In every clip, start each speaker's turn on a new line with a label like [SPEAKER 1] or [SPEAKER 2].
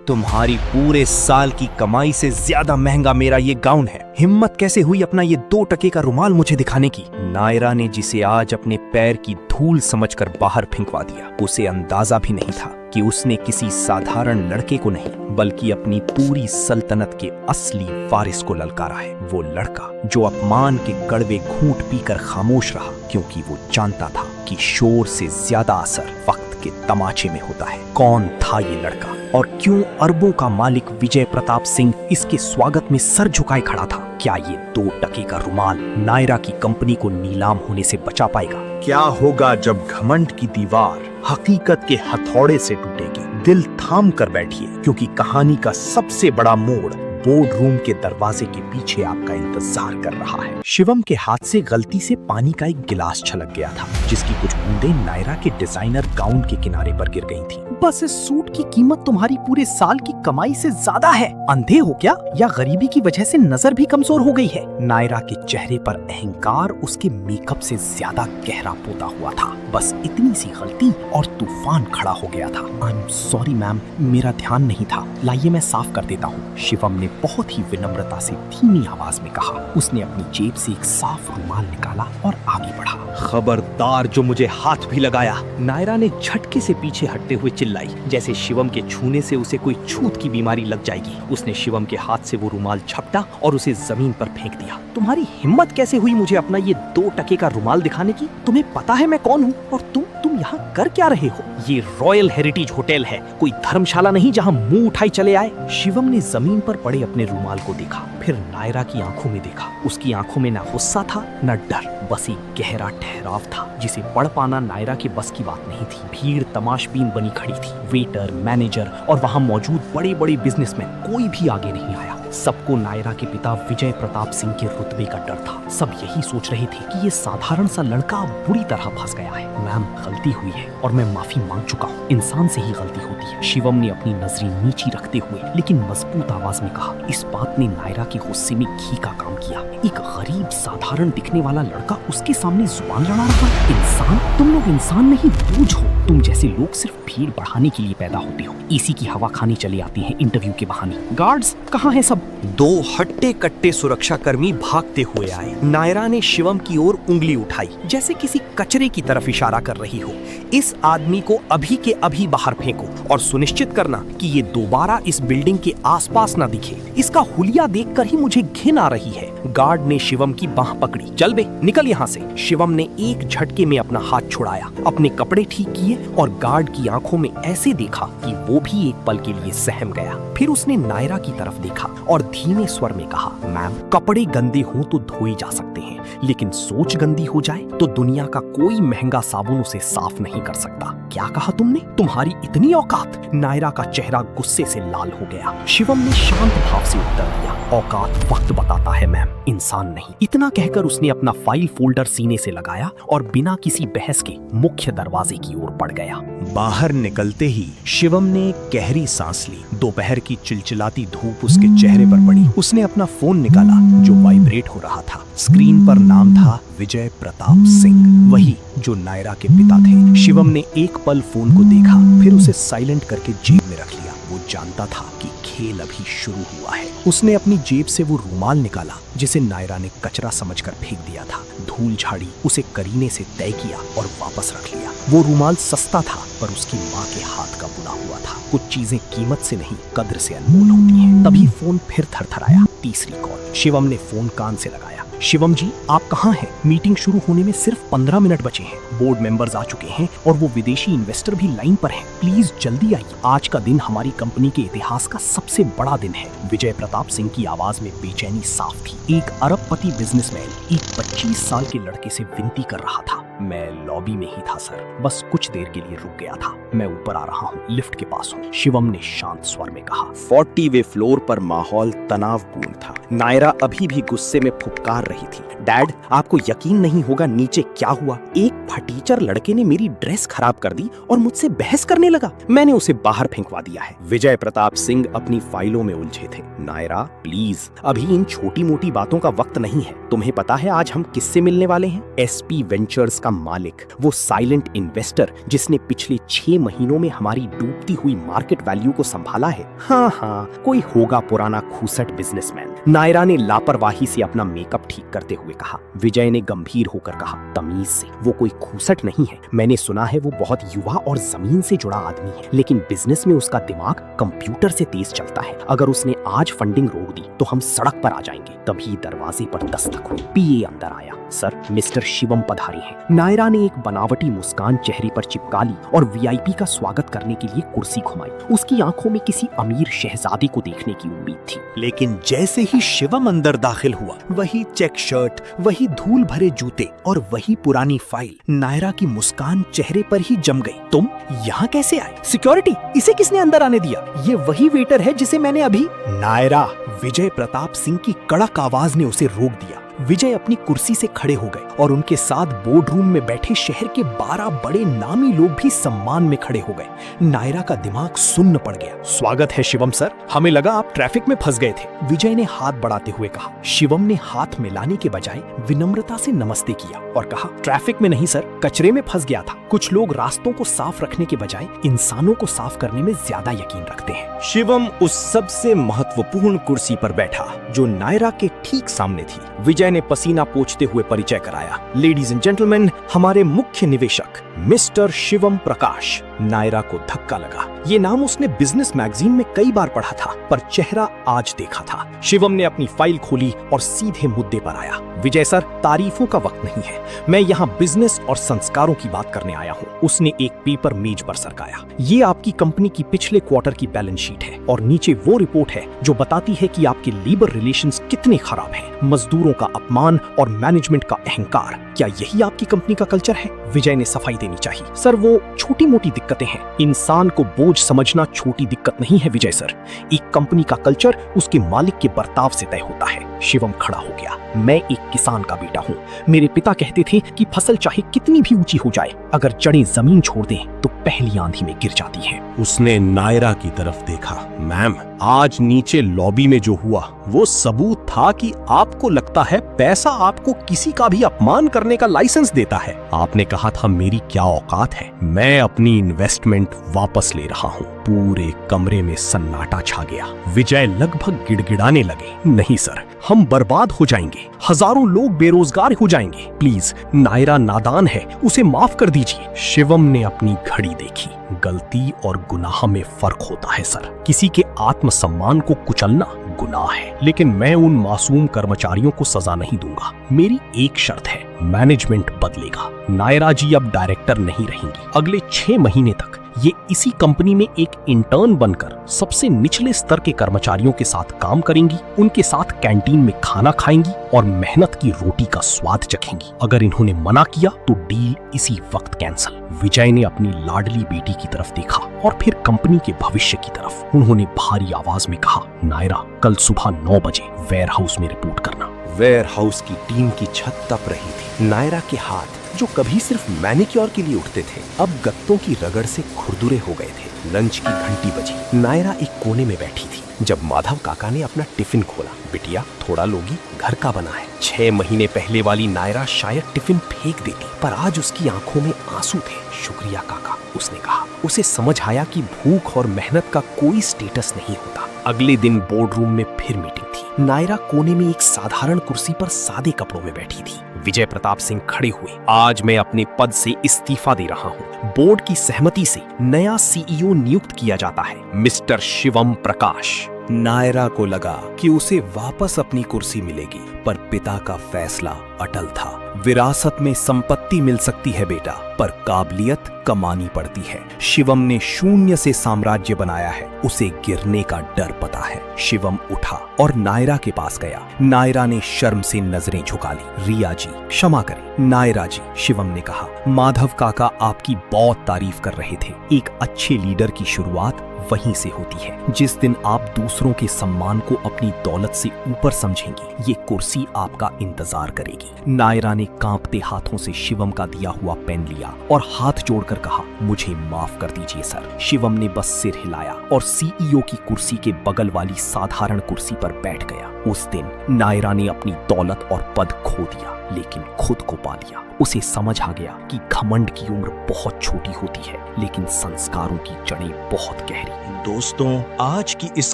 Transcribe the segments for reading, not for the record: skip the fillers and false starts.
[SPEAKER 1] तुम्हारी पूरे साल की कमाई से ज्यादा महंगा मेरा ये गाउन है। हिम्मत कैसे हुई अपना ये 2 टके का रुमाल मुझे दिखाने की? नायरा ने जिसे आज अपने पैर की धूल समझकर बाहर फेंकवा दिया, उसे अंदाजा भी नहीं था कि उसने किसी साधारण लड़के को नहीं बल्कि अपनी पूरी सल्तनत के असली वारिस को ललकारा है। वो लड़का जो अपमान के कड़वे घूंट पीकर खामोश रहा, क्योंकि वो जानता था कि शोर से ज्यादा असर वक्त के तमाचे में होता है। कौन था ये लड़का और क्यों अरबों का मालिक विजय प्रताप सिंह इसके स्वागत में सर झुकाए खड़ा था? क्या ये 2 टके का रुमाल नायरा की कंपनी को नीलाम होने से बचा पाएगा?
[SPEAKER 2] क्या होगा जब घमंड की दीवार हकीकत के हथौड़े से टूटेगी? दिल थाम कर बैठिए, क्योंकि कहानी का सबसे बड़ा मोड़ बोर्ड रूम के दरवाजे के पीछे आपका इंतजार कर रहा है। शिवम के हाथ से गलती से पानी का एक गिलास छलक गया था, जिसकी कुछ बूंदें नायरा के डिजाइनर गाउन के किनारे पर गिर गई थी।
[SPEAKER 3] बस इस सूट की कीमत तुम्हारी पूरे साल की कमाई से ज्यादा है। अंधे हो क्या, या गरीबी की वजह से नजर भी कमजोर हो गई है? नायरा के चेहरे पर अहंकार उसके मेकअप से ज्यादा गहरा पोता हुआ था। बस इतनी सी गलती और तूफान खड़ा हो गया था। आई एम सॉरी मैम, मेरा ध्यान नहीं था, लाइए मैं साफ कर देता हूँ। शिवम ने बहुत ही विनम्रता से धीमी आवाज में कहा। उसने अपनी जेब से एक साफ रुमाल निकाला और आगे बढ़ा।
[SPEAKER 1] खबरदार जो मुझे हाथ भी लगाया। नायरा ने झटके से पीछे हटते हुए चिल्लाई, जैसे शिवम के छूने से उसे कोई छूत की बीमारी लग जाएगी। उसने शिवम के हाथ से वो रुमाल झपटा और उसे जमीन पर फेंक दिया। तुम्हारी हिम्मत कैसे हुई मुझे अपना ये 2 टके का रुमाल दिखाने की? तुम्हें पता है मैं कौन हूँ और तुम यहाँ कर क्या रहे हो? ये रॉयल हेरिटेज होटल है, कोई धर्मशाला नहीं जहाँ मुंह उठाई चले आए। शिवम ने जमीन पर पड़े अपने रुमाल को देखा, फिर नायरा की आंखों में देखा। उसकी आंखों में न गुस्सा था न डर, बस एक गहरा ठहराव था जिसे पढ़ पाना नायरा के बस की बात नहीं थी। भीड़ तमाशबीन बनी खड़ी थी, वेटर, मैनेजर और वहाँ मौजूद बड़े बड़े बिजनेसमैन, कोई भी आगे नहीं आया। सबको नायरा के पिता विजय प्रताप सिंह के रुतबे का डर था। सब यही सोच रहे थे कि ये साधारण सा लड़का बुरी तरह फंस गया है। मैम, गलती हुई है और मैं माफी मांग चुका हूँ। इंसान से ही गलती होती है। शिवम ने अपनी नजरें नीची रखते हुए लेकिन मजबूत आवाज में कहा। इस बात ने नायरा के गुस्से में घी का काम किया। एक गरीब साधारण दिखने वाला लड़का उसके सामने जुबान लड़ा रहा है। इंसान? तुम लोग इंसान नहीं, बूझ हो। तुम जैसे लोग सिर्फ भीड़ बढ़ाने के लिए पैदा होते हो। इसी की हवा खाने चले आते हैं इंटरव्यू के बहाने। गार्ड्स कहाँ हैं सब? 2 हट्टे कट्टे सुरक्षा कर्मी भागते हुए आए। नायरा ने शिवम की ओर उंगली उठाई, जैसे किसी कचरे की तरफ इशारा कर रही हो। इस आदमी को अभी के अभी बाहर फेंको और सुनिश्चित करना कि ये दोबारा इस बिल्डिंग के आसपास ना दिखे। इसका हुलिया देखकर ही मुझे घिन आ रही है। गार्ड ने शिवम की बाह पकड़ी। चल बे, निकल यहाँ से। शिवम ने एक झटके में अपना हाथ छुड़ाया, अपने कपड़े ठीक किए और गार्ड की आंखों में ऐसे देखा कि वो भी एक पल के लिए सहम गया। फिर उसने नायरा की तरफ देखा और धीमे स्वर में कहा, मैम, कपड़े गंदे हो तो धोए जा सकते हैं, लेकिन सोच गंदी हो जाए तो दुनिया का कोई महंगा साबुन उसे साफ नहीं कर सकता। क्या कहा तुमने? तुम्हारी इतनी औकात? नायरा का चेहरा गुस्से से लाल हो गया। शिवम ने शांत भाव से उत्तर दिया, औकात वक्त बताता है मैम, इंसान नहीं। इतना कहकर उसने अपना फाइल फोल्डर सीने से लगाया और बिना किसी बहस के मुख्य दरवाजे की ओर बढ़ गया।
[SPEAKER 2] बाहर निकलते ही शिवम ने गहरी सांस ली। दोपहर की चिलचिलाती धूप उसके चेहरे पर पड़ी। उसने अपना फोन निकाला जो वाइब्रेट हो रहा था। स्क्रीन पर नाम था विजय प्रताप सिंह, वही जो नायरा के पिता थे। शिवम ने एक पल फोन को देखा, फिर उसे साइलेंट करके जेब में रख लिया। वो जानता था कि खेल अभी शुरू हुआ है। उसने अपनी जेब से वो रुमाल निकाला जिसे नायरा ने कचरा समझकर फेंक दिया था। धूल झाड़ी, उसे करीने से तय किया और वापस रख लिया। वो रुमाल सस्ता था पर उसकी माँ के हाथ का बुना हुआ था। कुछ चीजें कीमत से नहीं, कद्र से अनमोल होती हैं। तभी फोन फिर थरथराया। तीसरी कॉल। शिवम ने फोन कान से लगाया। शिवम जी, आप कहाँ हैं? मीटिंग शुरू होने में सिर्फ 15 मिनट बचे हैं। बोर्ड मेंबर्स आ चुके हैं और वो विदेशी इन्वेस्टर भी लाइन पर हैं। प्लीज जल्दी आइए। आज का दिन हमारी कंपनी के इतिहास का सबसे बड़ा दिन है। विजय प्रताप सिंह की आवाज में बेचैनी साफ थी। एक अरबपति बिजनेसमैन एक 25 साल के लड़के से विनती कर रहा था। मैं लॉबी में ही था सर, बस कुछ देर के लिए रुक गया था। मैं ऊपर आ रहा हूँ, लिफ्ट के पास हूँ। शिवम ने शांत स्वर में कहा।
[SPEAKER 1] 40वें फ्लोर पर माहौल तनावपूर्ण था। नायरा अभी भी गुस्से में फुफकार रही थी। डैड, आपको यकीन नहीं होगा नीचे क्या हुआ। एक फटीचर लड़के ने मेरी ड्रेस खराब कर दी और मुझसे बहस करने लगा। मैंने उसे बाहर फेंकवा दिया है। विजय प्रताप सिंह अपनी फाइलों में उलझे थे। नायरा, प्लीज, अभी इन छोटी मोटी बातों का वक्त नहीं है। तुम्हें पता है आज हम किससे मिलने वाले हैं? एसपी वेंचर्स
[SPEAKER 3] का मालिक, वो साइलेंट इन्वेस्टर जिसने पिछले 6 महीनों में हमारी डूबती हुई मार्केट वैल्यू को संभाला है। हाँ, कोई होगा पुराना खूसट बिजनेसमैन। नायरा ने लापरवाही से अपना मेकअप ठीक करते हुए कहा। विजय ने गंभीर होकर कहा, तमीज से, वो कोई खूसट नहीं है। मैंने सुना है वो बहुत युवा और जमीन से जुड़ा आदमी है, लेकिन बिजनेस में उसका दिमाग कंप्यूटर से तेज चलता है। अगर उसने आज फंडिंग रोक दी तो हम सड़क पर आ जाएंगे। तभी दरवाजे पर दस्तक हुई। पीए अंदर आया। सर, मिस्टर शिवम पधारे हैं। नायरा ने एक बनावटी मुस्कान चेहरे पर चिपका ली और वीआईपी का स्वागत करने के लिए कुर्सी घुमाई। उसकी आंखों में किसी अमीर शहजादे को देखने की उम्मीद थी।
[SPEAKER 2] लेकिन जैसे ही शिवम अंदर दाखिल हुआ, वही चेक शर्ट, वही धूल भरे जूते और वही पुरानी फाइल, नायरा की मुस्कान चेहरे पर ही जम गई। तुम यहाँ कैसे आए?
[SPEAKER 3] सिक्योरिटी, इसे किसने अंदर आने दिया? ये वही वेटर है जिसे मैंने अभी।
[SPEAKER 2] नायरा, विजय प्रताप सिंह की कड़क आवाज ने उसे रोक दिया। विजय अपनी कुर्सी से खड़े हो गए और उनके साथ बोर्ड रूम में बैठे शहर के 12 बड़े नामी लोग भी सम्मान में खड़े हो गए। नायरा का दिमाग सुन्न पड़ गया।
[SPEAKER 3] स्वागत है शिवम सर, हमें लगा आप ट्रैफिक में फंस गए थे।
[SPEAKER 2] विजय ने हाथ बढ़ाते हुए कहा। शिवम ने हाथ मिलाने के बजाय विनम्रता से नमस्ते किया और कहा,
[SPEAKER 3] ट्रैफिक में नहीं सर, कचरे में फंस गया था। कुछ लोग रास्तों को साफ रखने के बजाय इंसानों को साफ करने में ज्यादा यकीन रखते हैं।
[SPEAKER 2] शिवम उस सबसे महत्वपूर्ण कुर्सी पर बैठा जो नायरा के ठीक सामने थी। विजय ने पसीना पोंछते हुए परिचय कराया। लेडीज एंड जेंटलमैन, हमारे मुख्य निवेशक मिस्टर शिवम प्रकाश। नायरा को धक्का लगा। ये नाम उसने बिजनेस मैगजीन में कई बार पढ़ा था, पर चेहरा आज देखा था। शिवम ने अपनी फाइल खोली और सीधे मुद्दे पर आया। विजय सर, तारीफों का वक्त नहीं है, मैं यहाँ बिजनेस और संस्कारों की बात करने आया हूँ। उसने एक पेपर मेज पर सरकाया। ये आपकी कंपनी की पिछले क्वार्टर की बैलेंस शीट है और नीचे वो रिपोर्ट है जो बताती है कि आपके लेबर रिलेशंस कितने खराब हैं। मजदूरों का अपमान और मैनेजमेंट का अहंकार। क्या यही आपकी कंपनी का कल्चर है? विजय ने सफाई देनी चाहिए। सर, वो छोटी मोटी दिक्कतें हैं। इंसान को बोझ समझना छोटी दिक्कत नहीं है विजय सर। एक कंपनी का कल्चर उसके मालिक के बर्ताव से तय होता है। शिवम खड़ा हो गया। मैं एक किसान का बेटा हूँ। मेरे पिता कहते थे कि फसल चाहे कितनी भी ऊंची हो जाए, अगर जड़ें जमीन छोड़ दें तो पहली आंधी में गिर जाती हैं। उसने नायरा की तरफ देखा। मैम, आज नीचे लॉबी में जो हुआ वो सबूत था कि आपको लगता है पैसा आपको किसी का भी अपमान करने का लाइसेंस देता है। आपने कहा था मेरी क्या औकात है, मैं अपनी इन्वेस्टमेंट वापस ले रहा हूँ। पूरे कमरे में सन्नाटा छा गया। विजय लगभग गिड़गिड़ाने लगे। नहीं सर, हम बर्बाद हो जाएंगे, हजारों लोग बेरोजगार हो जाएंगे। प्लीज, नायरा नादान है, उसे माफ कर दीजिए। शिवम ने अपनी घड़ी देखी। गलती और गुनाह में फर्क होता है सर। किसी के आत्मसम्मान को कुचलना गुनाह है, लेकिन मैं उन मासूम कर्मचारियों को सजा नहीं दूंगा। मेरी एक शर्त है, मैनेजमेंट बदलेगा। नायरा जी अब डायरेक्टर नहीं रहेंगी। अगले 6 महीने तक ये इसी कंपनी में एक इंटर्न बनकर सबसे निचले स्तर के कर्मचारियों के साथ काम करेंगी, उनके साथ कैंटीन में खाना खाएंगी और मेहनत की रोटी का स्वाद चखेंगी। अगर इन्होंने मना किया तो डील इसी वक्त कैंसिल। विजय ने अपनी लाडली बेटी की तरफ देखा और फिर कंपनी के भविष्य की तरफ। उन्होंने भारी आवाज में कहा, नायरा, कल सुबह 9 बजे वेयर हाउस में रिपोर्ट करना।
[SPEAKER 4] वेयर हाउस की टीम की छत तप रही थी। नायरा के हाथ, जो कभी सिर्फ मैनिक्योर के लिए उठते थे, अब गत्तों की रगड़ से खुरदुरे हो गए थे। लंच की घंटी बजी। नायरा एक कोने में बैठी थी जब माधव काका ने अपना टिफिन खोला। बिटिया, थोड़ा लोगी, घर का बना है। 6 महीने पहले वाली नायरा शायद टिफिन फेंक देती, पर आज उसकी आंखों में आंसू थे। शुक्रिया काका, उसने कहा। उसे समझ आया कि भूख और मेहनत का कोई स्टेटस नहीं होता। अगले दिन बोर्ड रूम में फिर मीटिंग थी। नायरा कोने में एक साधारण कुर्सी पर सादे कपड़ों में बैठी थी। विजय प्रताप सिंह खड़े हुए। आज मैं अपने पद से इस्तीफा दे रहा हूँ। बोर्ड की सहमति से नया सीईओ नियुक्त किया जाता है, मिस्टर शिवम प्रकाश। नायरा को लगा कि उसे वापस अपनी कुर्सी मिलेगी, पर पिता का फैसला अटल था। विरासत में संपत्ति मिल सकती है बेटा, पर काबिलियत कमानी पड़ती है। शिवम ने शून्य से साम्राज्य बनाया है, उसे गिरने का डर पता है। शिवम उठा और नायरा के पास गया। नायरा ने शर्म से नजरें झुका ली। रिया जी, क्षमा करें। नायरा जी, शिवम ने कहा, माधव काका आपकी बहुत तारीफ कर रहे थे। एक अच्छे लीडर की शुरुआत वहीं से होती है। जिस दिन आप दूसरों के सम्मान को अपनी दौलत से ऊपर समझेंगी, ये कुर्सी आपका इंतजार करेगी। नायरा ने कांपते हाथों से शिवम का दिया हुआ पेन लिया और हाथ जोड़कर कहा, मुझे माफ कर दीजिए सर। शिवम ने बस सिर हिलाया और सीईओ की कुर्सी के बगल वाली साधारण कुर्सी पर बैठ गया। उस दिन नायरा ने अपनी दौलत और पद खो दिया, लेकिन खुद को पा लिया।
[SPEAKER 3] उसे समझ आ गया कि घमंड की उम्र बहुत छोटी होती है, लेकिन संस्कारों की जड़ें बहुत गहरी।
[SPEAKER 2] दोस्तों, आज की इस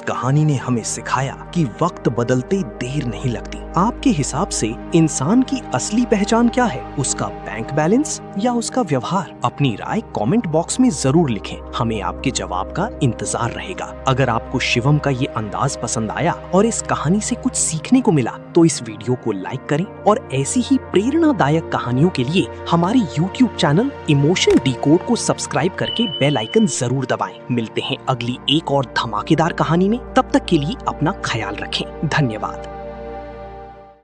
[SPEAKER 2] कहानी ने हमें सिखाया कि वक्त बदलते देर नहीं लगती। आपके हिसाब से इंसान की असली पहचान क्या है? उसका बैंक बैलेंस या उसका व्यवहार? अपनी राय कमेंट बॉक्स में जरूर लिखें, हमें आपके जवाब का इंतजार रहेगा। अगर आपको शिवम का ये अंदाज पसंद आया और इस कहानी से कुछ सीखने को मिला तो इस वीडियो को लाइक करें और ऐसी ही प्रेरणादायक कहानियों के लिए हमारे YouTube चैनल इमोशन डिकोड को सब्सक्राइब करके बेल आइकन जरूर दबाएं। मिलते हैं अगली एक और धमाकेदार कहानी में, तब तक के लिए अपना ख्याल रखें। धन्यवाद।